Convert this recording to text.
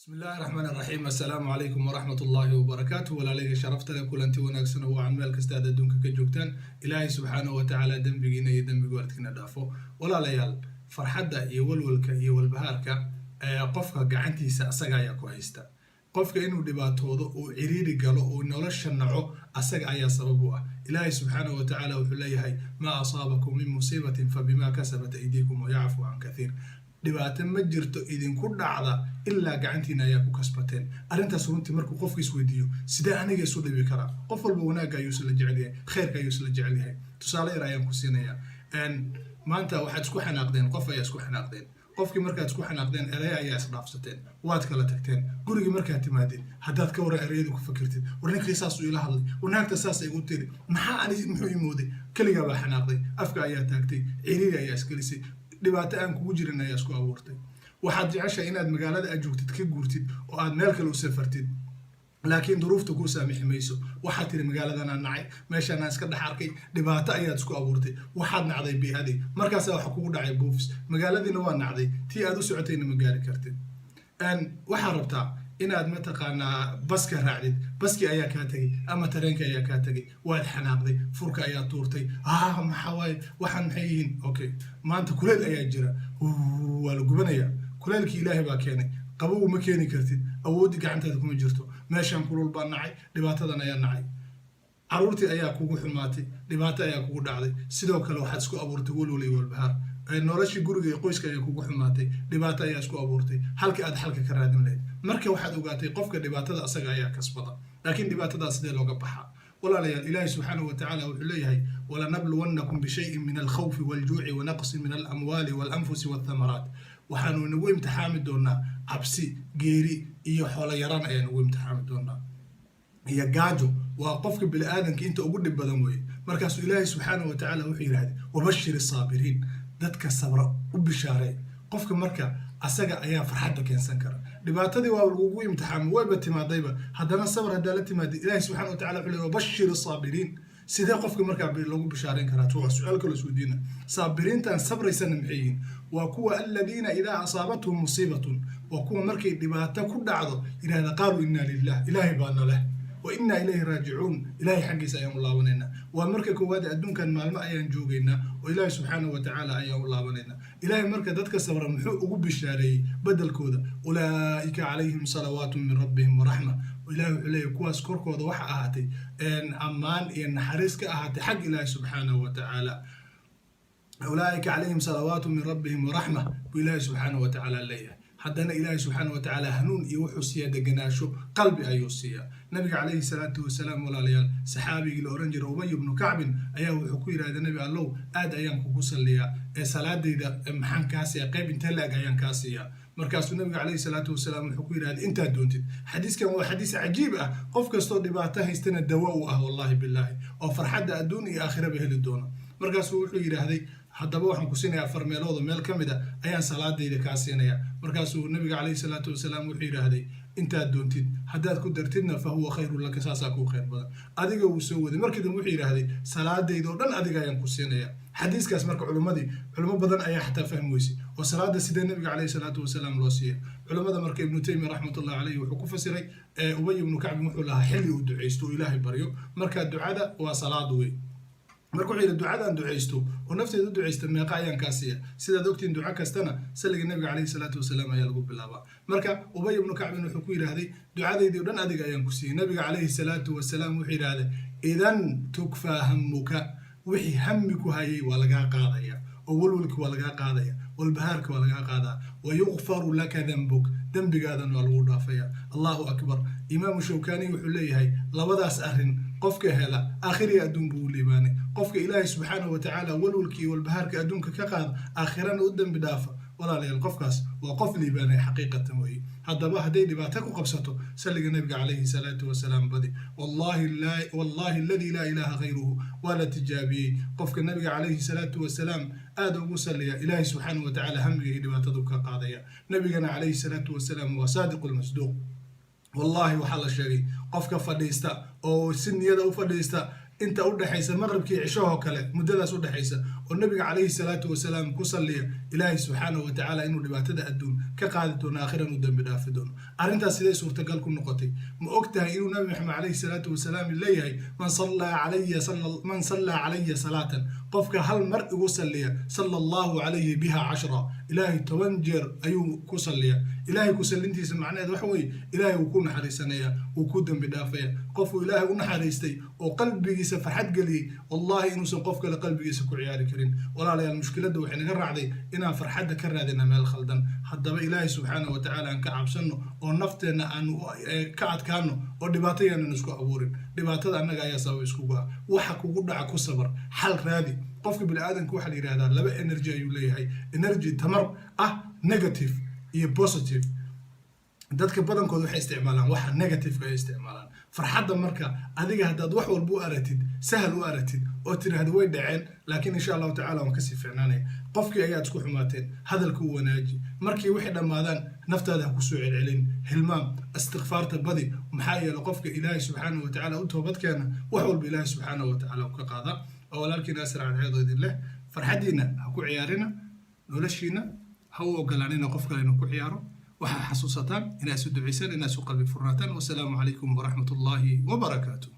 بسم الله الرحمن الرحيم السلام عليكم ورحمة الله وبركاته ولا لي شرفت لك ولا أنت وناقصنا وعن مالك استعد دونك كجوكتان إلهي سبحانه وتعالى دنبجينا يدنبج وردكنا دافو ولا ليال فرحدة يولولك يولبهارك قفك جعنتي سأسجع يا كويستا قفك إنه دباتوده وعريري قالوا ونولش النوع أسجع يا سببوه إلهي سبحانه وتعالى وحليه ما أصابكم من مصيبة فبما كسبت أيديكم ويعفو عن كثير dhibaato ma jirto idinku dhacda ilaa gacantiina ayaa ku kasbateen arintaas runtii markuu qofku isweydiiyo sidee aniga isu dhibi karaa qof walba wanaaga ayuu isla jecel yahay khayrka ayuu isla jecel yahay tusaale yar ayaan ku siinayaa maanta waxaad isku xanaaqdeen qof ayaa isku xanaaqdeen qofkii markaad isku xanaaqdeen erey ayaa isdhaafsateen waad kala tagteen gurigii markaad timaadeen haddaad ka waran ereyadu ku fakirtid warninkii saasuu ila hadlay wanaagta saas ay u tiri muxuu imooday keligaa baa xanaaqday afka ayaa taagtay ciriiri ayaa isgelisay dhibaato aan kugu jirin ayaa isku abuurtay waxaad jeceshay inaad magaalada aad joogtid ka guurtid oo aad meel kale u safartid laakiin duruufta kuu saamixi mayso waxaad tiri magaaladan aan nacay meeshaan aan iska dhex arkay dhibaato ayaad isku abuurtay waxaad nacday bii'adii markaasaa waxa kugu dhacay buufis magaaladiina waa nacday tii aad u socotayna ma gaari kartid waxaad rabtaa inaad mataqaanaa baska raacdid baskii ayaa kaa tegey ama tareenka ayaa kaa tegey waad xanaaqday furka ayaa tuurtay maxaa waaye waxaan maxay yihiin okay maanta kuleyl ayaa jira waa la gubanayaa kuleylkii ilaahay baa keenay qabow ma keeni kartid awoodii gacantaada kuma jirto meeshaan kulul baa nacay dhibaatadan ayaa nacay caruurtii ayaa kugu xumaatay dhibaato ayaa kugu dhacday sidoo kale waxaad isku abuurtay walwal iyo walbahaar noloshii guriga iyo qoyska ayaa kugu xumaatay dhibaato ayaa isku abuurtay halkii aad xalka ka raadin lahayd marka waxaad ogaatay qofka dhibaatada asaga ayaa kasbada laakiin dhibaatadaas sidee looga baxaa walaalayaal ilaahi subxaanahu watacaala wuxuu leeyahay walanabluwannakum bishayin min alkhawfi waljuuci wanaqsin min alamwaali walanfusi walthamaraat waxaanu inagu imtixaami doonaa cabsi geeri iyo xoolo yaraan ayaa nagu imtixaami doonaa iyo gaajo waa qofka bini'aadanka inta ugu dhib badan weeye markaasuu ilaahi subxaanahu watacaala wuxuu yidhahday wabashir saabiriin dadka sabra u bishaaray qofka marka asaga ayaa farxadda keensan kara dhibaatadii waa lagugu imtixaamay wayba timaadayba haddana sabr haddaa la timaadid ilaahi subxaana watacaala wuxuu leeyahay wabashir saabiriin sidee qofka markaa lagu bishaareyn karaa waa su-aal kaloo isweydiina saabiriintan sabraysana maxay yihiin waa kuwa aladiina idaa asaabathum musiibatun waa kuwa markay dhibaato ku dhacdo yidhahda qaaluu inna lilah ilaahay baana leh وإنا إليه راجعون إلهي حقي سأيام الله ونينا ومركا كواد أدون كان معلمة أيام جوجينا وإلهي سبحانه وتعالى أيام الله ونينا إلهي مركا دتك صبر محو أقوب الشاري بدل كودا أولئك عليهم صلوات من ربهم ورحمة وإلهي عليه كواس كوركودا وحا أهاتي إن أمان إن حريسك أهاتي حق إلهي سبحانه وتعالى أولئك عليهم صلوات من ربهم ورحمة وإلهي سبحانه وتعالى ليه حدنا إلهي سبحانه وتعالى هنون يوحو سيادة جناشو قلبي أيو سيا نبي عليه الصلاة والسلام ولا ليال صحابي الأورنجر أبي بن كعب أياه حكوير هذا النبي الله آد أيام كوكوسا ليا صلاة إذا محن كاسيا قيب انتلاق أيام كاسيا مركز النبي عليه الصلاة والسلام الحكوير هذا انت دونتد حديث كان هو حديث عجيب قف كستور دبعته يستند الدواء والله بالله أو فرحد أدوني آخرة به الدونة مركز الحكوير هذا haddaba waxaan ku siinayaa afar meelood meel ka mid ah ayaan salaadayda kaa siinayaa markaasuu nabiga calayhi salaatu wasalaam wuxuu yidhaahday intaad doontid haddaad ku dartidna fa huwa khayrun laka saasaa kuu khayr badan adiga wuu soo waday markii dambe wuxuu yidhaahday salaadayda oo dhan adiga ayaan ku siinayaa xadiiskaas marka culimo badan ayaa xataa fahmi weysay oo salaada sidee nabiga calayhi salaatu wasalaam loo siiya culimada marka ibnu taymiya raxmatullahi calayhi wuxuu ku fasiray ubay ibnu kacbi wuxuu lahaa xilli uu ducaysto oo ilaahay baryo marka ducada waa salaad wey marka wuxuu yidhi ducadaan ducaysto oo nafteeda u ducaysta meeqa ayaan kaa siiya sidaad ogtiin duco kastana saliga nabiga calayhi salaatu wasalaam ayaa lagu bilaabaa marka ubay ibnu kacbin wuxuu ku yidhaahday ducadaydii o dhan adiga ayaan ku siiyey nabiga calayhi salaatu wasalaam wuxuu yidhaahday idan tukfaa hamuka wixii hammi ku hayay waa lagaa qaadaya oo walwalki waa lagaa qaadaya walbahaarka waa lagaa qaadaa wayukfaru laka dambuk dembigaadan waa lagu dhaafaya allahu akbar imaamu shawkani wuxuu leeyahay labadaas arrin qofka hela aakhiriya adduun buu u liibaanay qofka ilaahay subxaanahu watacaala walwalkii iyo walbahaarka adduunka ka qaada aakhirana u dembi dhaafa walaalayaal qofkaas waa qof liibaanay xaqiiqatan weeye haddaba hadday dhibaato ku qabsato salliga nabiga calayhi salaatu wasalaam badi wallahi alladii laa ilaaha hayruhu waa la tijaabiyey qofka nabiga calayhi salaatu wasalaam aada ugu salliya ilaahay subxaanahu watacaala hamiga iyo dhibaatadu ka qaadaya nabigana calayhi salaatu wasalaam waa saadiqu lmasduuq والله وحلا شيء قفك فديستا أو سنية أو فديستا أنت أود حيسة مغرب كي عشوه كله مدة سود حيسة والنبي عليه الصلاة والسلام كصلي إلهي سبحانه وتعالى إنه دبعتها الدون كقادة آخرا ودم بدافدون أرنتا سيدي سورة قالكم نقطي مؤكتها إنه النبي محمد عليه الصلاة والسلام اللي من صلى علي صلاة قفك هل مرء يصلي صلى الله عليه بها 10 إلهي تونجر أيو كصلي إلهي كسلنتي سمعنا وحوي إلهي وكون حريسانيا وكودن بدافيا قفوا إلهي ونحريستي وقلبي سفحت قلي والله إنه سنقفك لقلبي سكو عياري كريم ولا لا المشكلة دو حين قرع دي إنا فرحة كرادنا مال خلدن حتى إلهي سبحانه وتعالى أن كعب سنه ونفتنا أن كعد كانه ودباتيا نسكو أبورين دباتة أنك أيا سوي سكوبا وحكو قدع كصبر حل رادي قفك بالآدم كوحل يرادا لبا إنرجي يوليهاي إنرجي تمر نيجاتيف iyo positive dadka badankoodu waxay isticmaalaan waxa negative ay isticmaalaan farxadda marka adiga hadaad wax walba u aratid sahal u aratid oo tiraahdo way dhaceen laakiin insha Allah ta'ala waan ka sii fiicnaanay qofkii ayaad isku xumaateen hadalku wanaaji markii wixii dhamaadaan naftaada ku soo celcelin hilmaam istighfaarta badi maxaa yeelay qofka Ilaahay subhanahu wa ta'ala u toobad keena wax walba Ilaahay subhanahu wa ta'ala ka qaada oo walaalkiina asraa ceedoodin leh farxadiina ha ku ciyaarina noloshiina هو قال قف قال إنه كعياره وحاسوساتان إنها سدعيسان إنها سقلب فرناتان والسلام عليكم ورحمة الله وبركاته.